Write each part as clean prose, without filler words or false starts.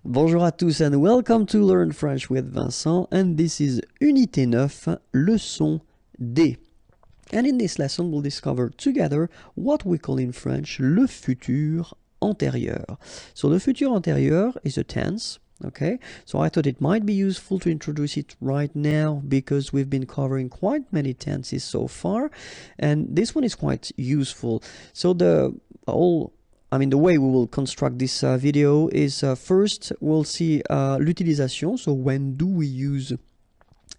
Bonjour à tous and welcome to Learn French with Vincent, and this is Unité 9, leçon D. And in this lesson we'll discover together what we call in French le futur antérieur. So the futur antérieur is a tense, okay? So I thought it might be useful to introduce it right now because we've been covering quite many tenses so far, and this one is quite useful. So the way we will construct this video is first we'll see l'utilisation, so when do we use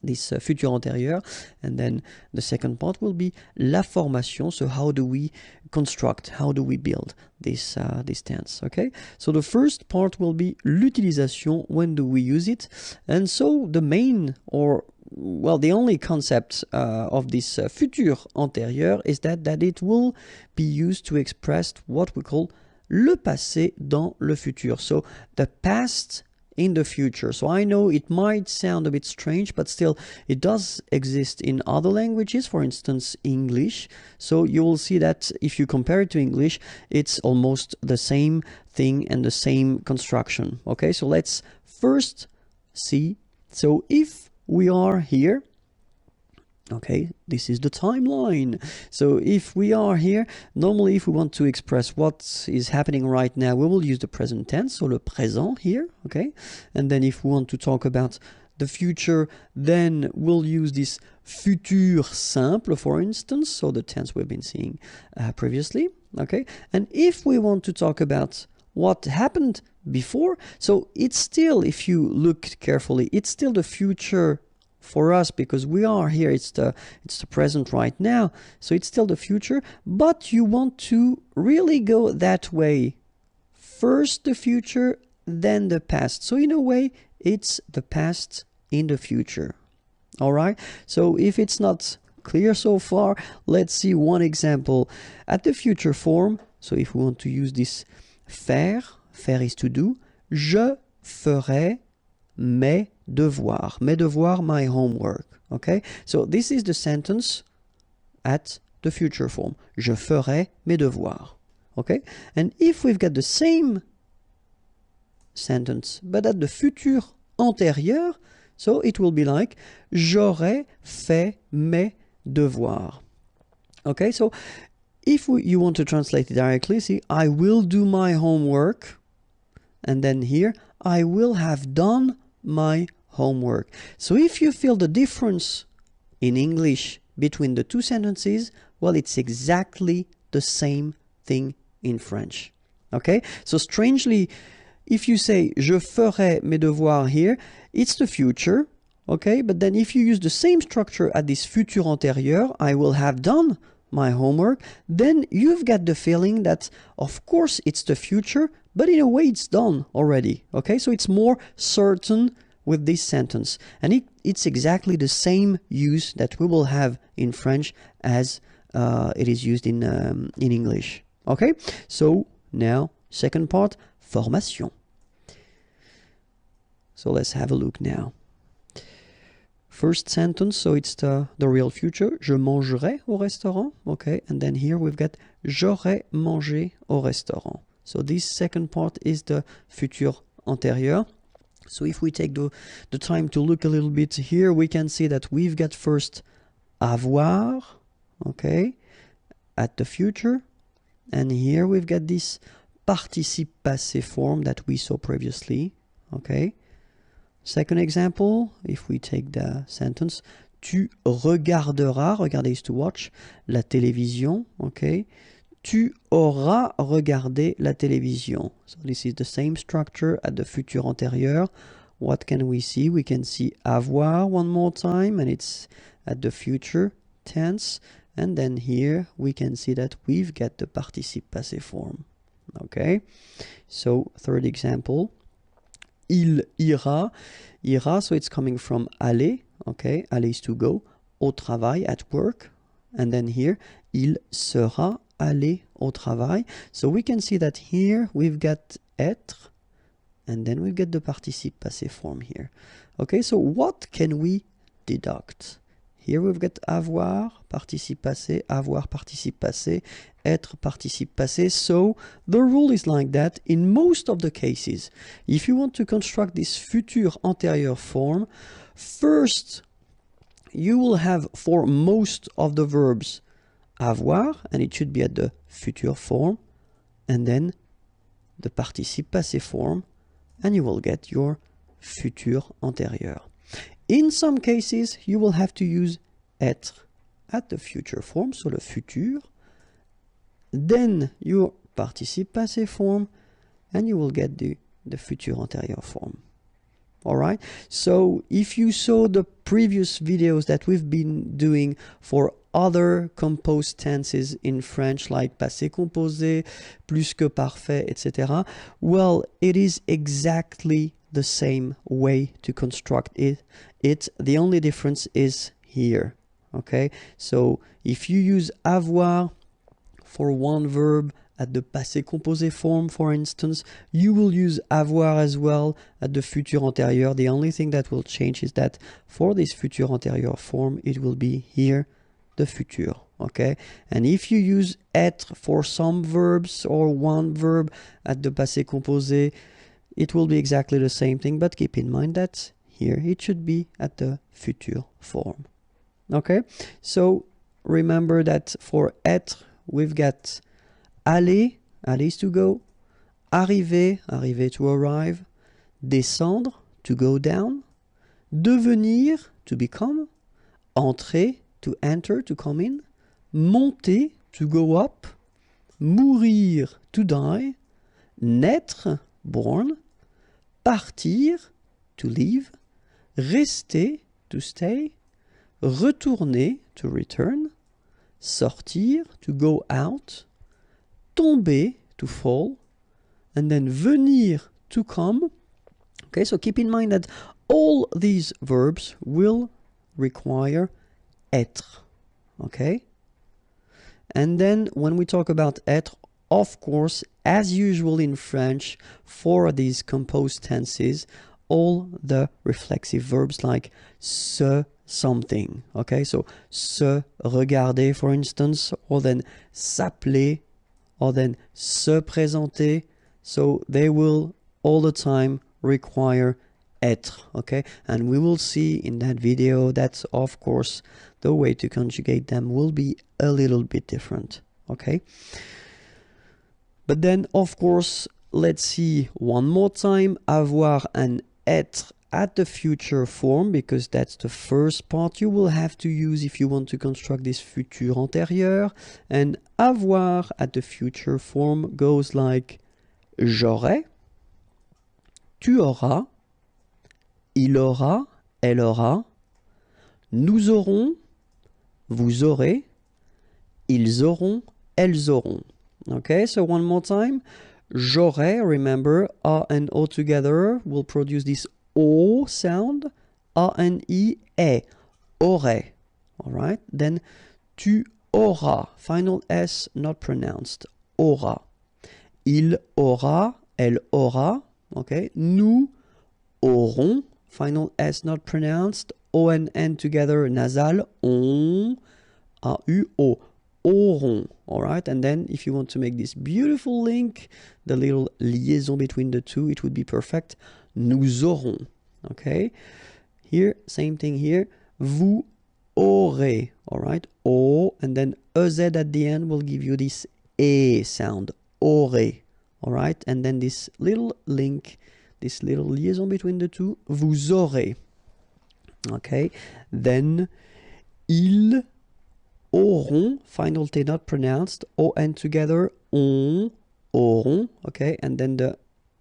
this futur antérieur, and then the second part will be la formation, so how do we construct, how do we build this tense, okay? So the first part will be l'utilisation, when do we use it, and so the main, or well, the only concept of this futur antérieur is that it will be used to express what we call le passé dans le futur, so the past in the future. So I know it might sound a bit strange, but still it does exist in other languages, for instance English. So you will see that if you compare it to English, it's almost the same thing and the same construction. Okay, so let's first see. So if we are here, okay, this is the timeline. So if we are here, normally if we want to express what is happening right now, we will use the present tense, so le présent here, okay? And then if we want to talk about the future, then we'll use this futur simple, for instance, so the tense we've been seeing previously, okay? And if we want to talk about what happened before, so it's still, if you look carefully, it's still the future for us because we are here, it's the present right now, so it's still the future, but you want to really go that way, first the future, then the past. So in a way it's the past in the future. All right, so if it's not clear so far, let's see one example at the future form. So if we want to use this faire is to do, je ferai mes devoirs, my homework, okay? So this is the sentence at the future form, je ferai mes devoirs, okay? And if we've got the same sentence but at the futur antérieur, so it will be like j'aurais fait mes devoirs, okay? So if you want to translate it directly, see, I will do my homework, and then here I will have done my homework. So if you feel the difference in English between the two sentences, well, it's exactly the same thing in French. Okay, so strangely, if you say je ferai mes devoirs here, it's the future, okay? But then if you use the same structure at this futur antérieur, I will have done my homework, then you've got the feeling that of course it's the future, but in a way it's done already, okay? So it's more certain with this sentence, and it's exactly the same use that we will have in French as it is used in English, okay? So now second part, formation. So let's have a look now. First sentence, so it's the real future, je mangerai au restaurant, okay? And then here we've got j'aurais mangé au restaurant. So this second part is the futur antérieur. So if we take the time to look a little bit here, we can see that we've got first avoir, okay, at the future, and here we've got this participe passé form that we saw previously, okay? Second example, if we take the sentence, tu regarderas, regarder is to watch, la télévision, okay? Tu auras regardé la télévision. So this is the same structure at the futur antérieur. What can we see? We can see avoir one more time, and it's at the future tense. And then here we can see that we've got the participe passé form. Okay? So third example, il ira, so it's coming from aller, okay? Aller is to go, au travail, at work. And then here, il sera aller au travail. So we can see that here we've got être, and then we've got the participe passé form here. Okay, so what can we deduct Here we've got avoir, participe passé, avoir, participe passé, être, participe passé. So the rule is like that in most of the cases. If you want to construct this futur antérieur form, first you will have for most of the verbs avoir, and it should be at the future form, and then the participe passé form, and you will get your futur antérieur. In some cases, you will have to use être at the future form, so le futur, then your participe passé form, and you will get the futur antérieur form. All right, so if you saw the previous videos that we've been doing for other composed tenses in French, like passé composé, plus que parfait, etc., well, it is exactly the same way to construct it. The only difference is here. Okay, so if you use avoir for one verb at the passé composé form, for instance, you will use avoir as well at the futur antérieur. The only thing that will change is that for this futur antérieur form, it will be here the futur. Okay, and if you use être for some verbs or one verb at the passé composé, it will be exactly the same thing, but keep in mind that here it should be at the futur form. Okay, so remember that for être, we've got aller, aller is to go, arriver, arriver to arrive, descendre, to go down, devenir, to become, entrer, to enter, to come in, monter, to go up, mourir, to die, naître, born, partir, to leave, rester, to stay, retourner, to return, sortir, to go out, tomber, to fall, and then venir, to come. Okay, so keep in mind that all these verbs will require être. Okay? And then when we talk about être, of course, as usual in French, for these composed tenses, all the reflexive verbs like se, something. Okay, so se regarder, for instance, or then s'appeler, or then se présenter. So they will all the time require être. Okay, and we will see in that video that, of course, the way to conjugate them will be a little bit different. Okay, but then, of course, let's see one more time avoir and être at the future form, because that's the first part you will have to use if you want to construct this futur antérieur. And avoir at the future form goes like j'aurai, tu auras, il aura, elle aura, nous aurons, vous aurez, ils auront, elles auront. Okay, so one more time. J'aurai, remember, A and O together will produce this O sound. A and E, aurait. Alright, then tu auras, final S not pronounced, aura. Il aura, elle aura. Okay, nous aurons, final S not pronounced, O and N together, nasal, on, A-U-O. Auront. All right, and then if you want to make this beautiful link, the little liaison between the two, it would be perfect. Nous aurons. Okay, here same thing here. Vous aurez. All right, o, and then ez at the end will give you this a sound. Aurez. All right, and then this little link, this little liaison between the two. Vous aurez. Okay, then ils auront, final T not pronounced, O-N together, on, auront, okay, and then the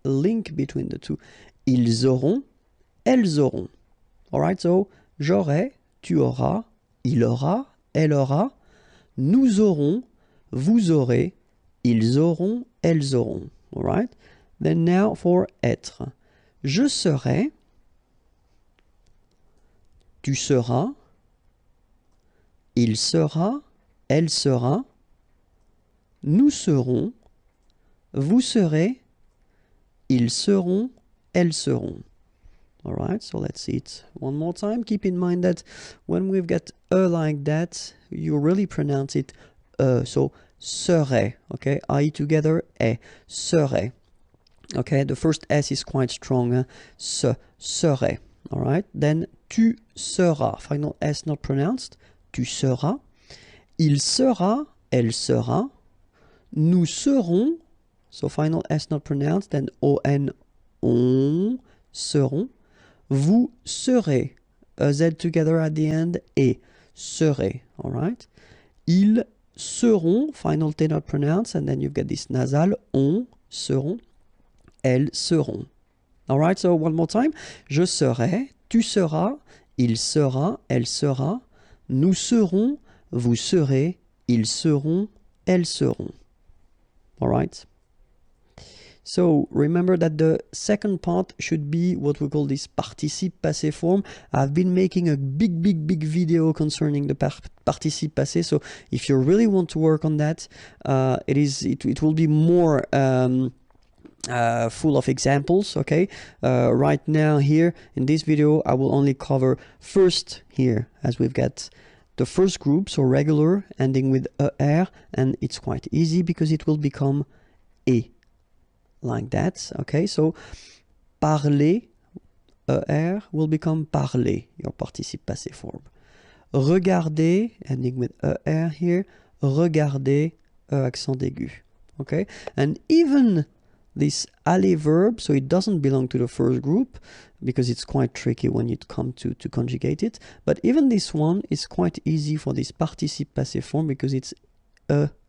link between the two, ils auront, elles auront. Alright, so, j'aurai, tu auras, il aura, elle aura, nous aurons, vous aurez, ils auront, elles auront. Alright, then now for être. Je serai, tu seras, il sera, elle sera, nous serons, vous serez, ils seront, elles seront. All right, so let's see it one more time. Keep in mind that when we've got like that, you really pronounce it so serait, okay? I together, serait. Okay, the first S is quite strong, serait. All right, then tu seras, final S not pronounced, tu seras. Il sera, elle sera. Nous serons, so final S not pronounced, then on, on, seront. Vous serez, a Z together at the end, et serez, all right? Ils seront, final T not pronounced, and then you've got this nasal, on, seront, elles seront. All right, so one more time. Je serai, tu seras, il sera, elle sera, nous serons, vous serez, ils seront, elles seront. All right? So remember that the second part should be what we call this participe passé form. I've been making a big video concerning the participe passé. So if you really want to work on that, it will be more full of examples. Okay, right now here in this video I will only cover first here, as we've got the first group, so regular ending with er, and it's quite easy because it will become e, like that. Okay, so parler, er will become parler, your participe passé form. Regarder, ending with er here, regarder, accent aigu. Okay, and even this aller verb, so it doesn't belong to the first group because it's quite tricky when you come to conjugate it, but even this one is quite easy for this participe passé form because it's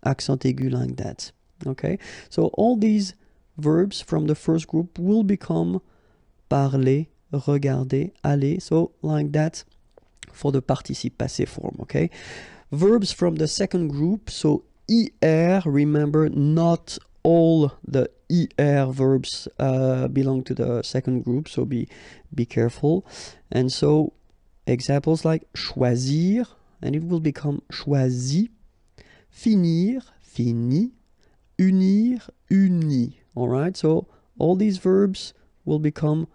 accent aigu like that. Okay, so all these verbs from the first group will become parler, regarder, aller, so like that for the participe passé form. Okay, verbs from the second group, so er, remember not all the er verbs belong to the second group, so be careful. And so examples like choisir, and it will become choisi, finir, fini, unir, uni. All right, so all these verbs will become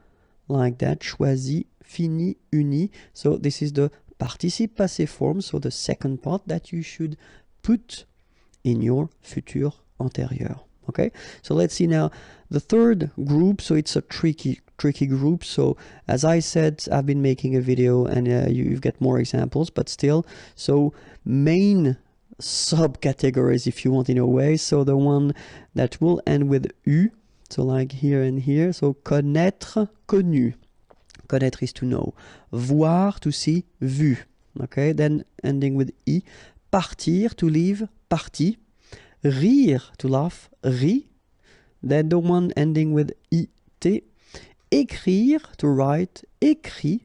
like that, choisi, fini, uni. So this is the participe passé form, so the second part that you should put in your futur antérieur. Okay, so let's see now the third group. So it's a tricky group. So as I said, I've been making a video and you've got more examples, but still, so main subcategories, if you want, in a way. So the one that will end with U, so like here and here. So connaître, connu. Connaître is to know. Voir, to see, vu. Okay, then ending with I. Partir, to leave, parti. Rire, to laugh, ri. Then the one ending with it. Écrire, to write, écrit.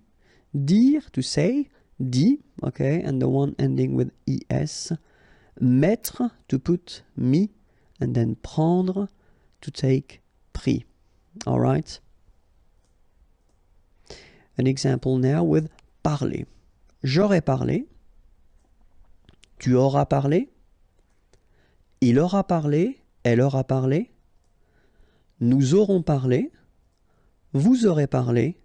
Dire, to say, dit. Okay, and the one ending with es. Mettre, to put, mis. And then prendre, to take, pris. All right. An example now with parler. J'aurais parlé. Tu auras parlé. Il aura parlé, elle aura parlé, nous aurons parlé, vous aurez parlé,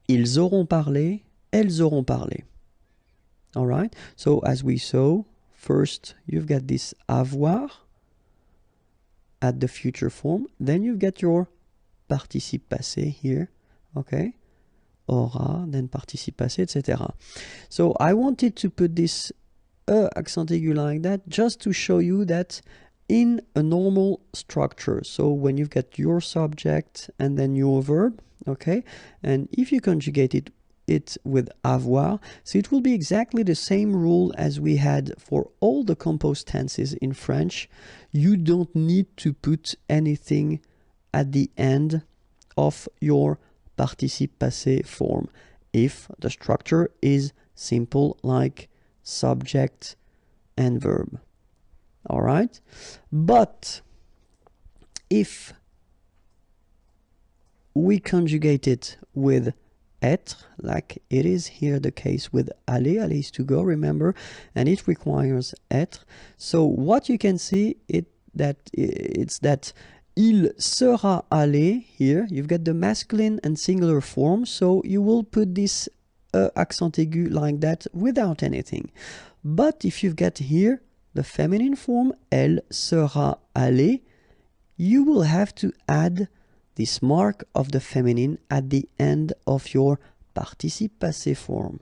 ils auront parlé, elles auront parlé. All right, so as we saw, first you've got this avoir at the future form, then you've got your participe passé here, okay, aura, then participe passé, etc. So I wanted to put this accent aigu like that just to show you that in a normal structure, so when you've got your subject and then your verb, okay, and if you conjugate it with avoir, so it will be exactly the same rule as we had for all the composed tenses in French. You don't need to put anything at the end of your participe passé form if the structure is simple, like subject and verb. All right, but if we conjugate it with être, like it is here the case with aller, aller is to go, remember, and it requires être. So what you can see it's that Il sera allé. Here you've got the masculine and singular form, so you will put this accent aigu like that without anything. But if you've got here the feminine form, elle sera allée, you will have to add this mark of the feminine at the end of your participe passé form.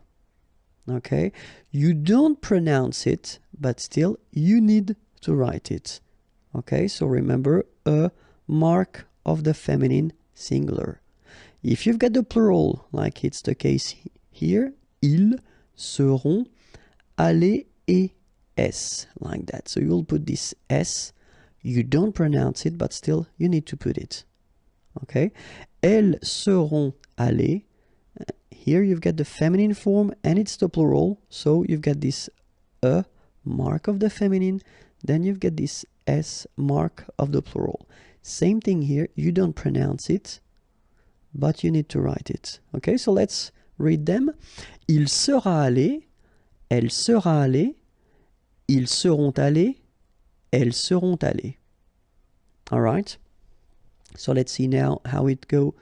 Okay, you don't pronounce it, but still you need to write it. Okay, so remember a mark of the feminine singular. If you've got the plural, like it's the case here, ils seront allés et s, like that. So you will put this s, you don't pronounce it, but still you need to put it. Okay, elles seront allées. Here you've got the feminine form and it's the plural, so you've got this a mark of the feminine, then you've got this s mark of the plural. Same thing here, you don't pronounce it, but you need to write it. Okay, so let's read them. Il sera allé, elle sera allée, ils seront allés, elles seront allées. All right, so let's see now how it goes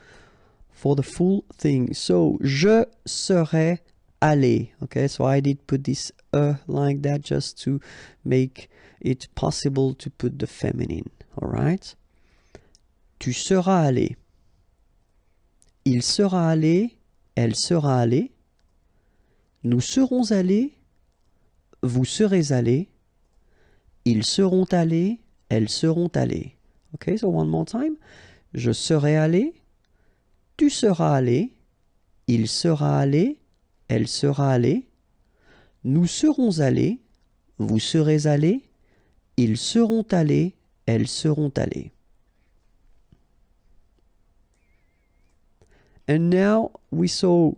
for the full thing. So, je serai allé. Okay, so I did put this like that just to make it possible to put the feminine. All right. Tu seras allé. Il sera allé. Elle sera allée. Nous serons allés. Vous serez allés. Ils seront allés. Elles seront allées. Okay, so one more time. Je serai allé. Tu seras allé, il sera allé, elle sera allée, nous serons allés, vous serez allés, ils seront allés, elles seront allées. And now we saw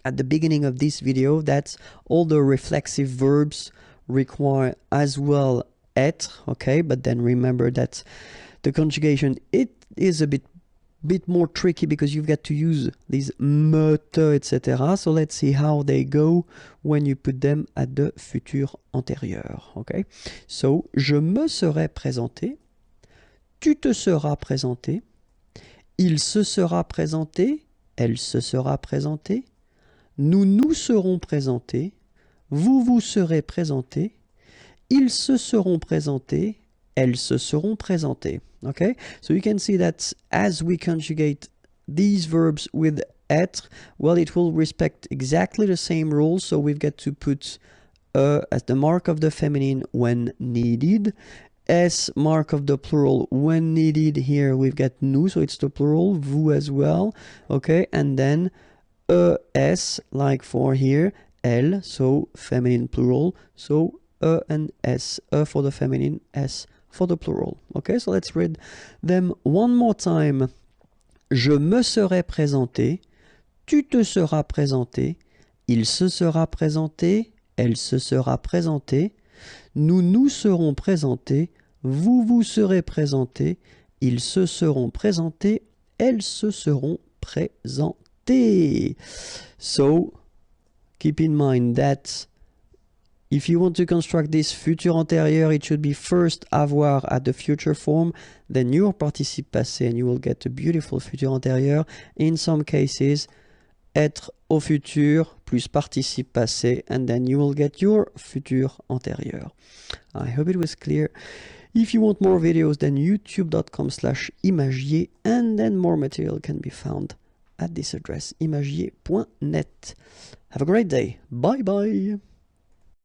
at the beginning of this video that all the reflexive verbs require as well être, okay, but then remember that the conjugation, it is a bit more tricky because you've got to use these me, te, etc. So let's see how they go when you put them at the futur antérieur. Okay, so je me serai présenté, tu te seras présenté, il se sera présenté, elle se sera présentée, nous nous serons présentés, vous vous serez présentés, ils se seront présentés, elles se seront présentées. Okay, so you can see that as we conjugate these verbs with être, well, it will respect exactly the same rules. So we've got to put as the mark of the feminine when needed, s mark of the plural when needed. Here we've got nous, so it's the plural, vous as well. Okay, and then s like for here, elle, so feminine plural, so and s, for the feminine, s for the plural. Okay, so let's read them one more time. Je me serai présenté, tu te seras présenté, il se sera présenté, elle se sera présentée, nous nous serons présentés, vous vous serez présentés, ils se seront présentés, elles se seront présentées. So, keep in mind that if you want to construct this futur antérieur, it should be first avoir at the future form, then your participe passé, and you will get a beautiful futur antérieur. In some cases, être au futur plus participe passé, and then you will get your futur antérieur. I hope it was clear. If you want more videos, then youtube.com/imagier, and then more material can be found at this address, imagier.net. Have a great day. Bye bye.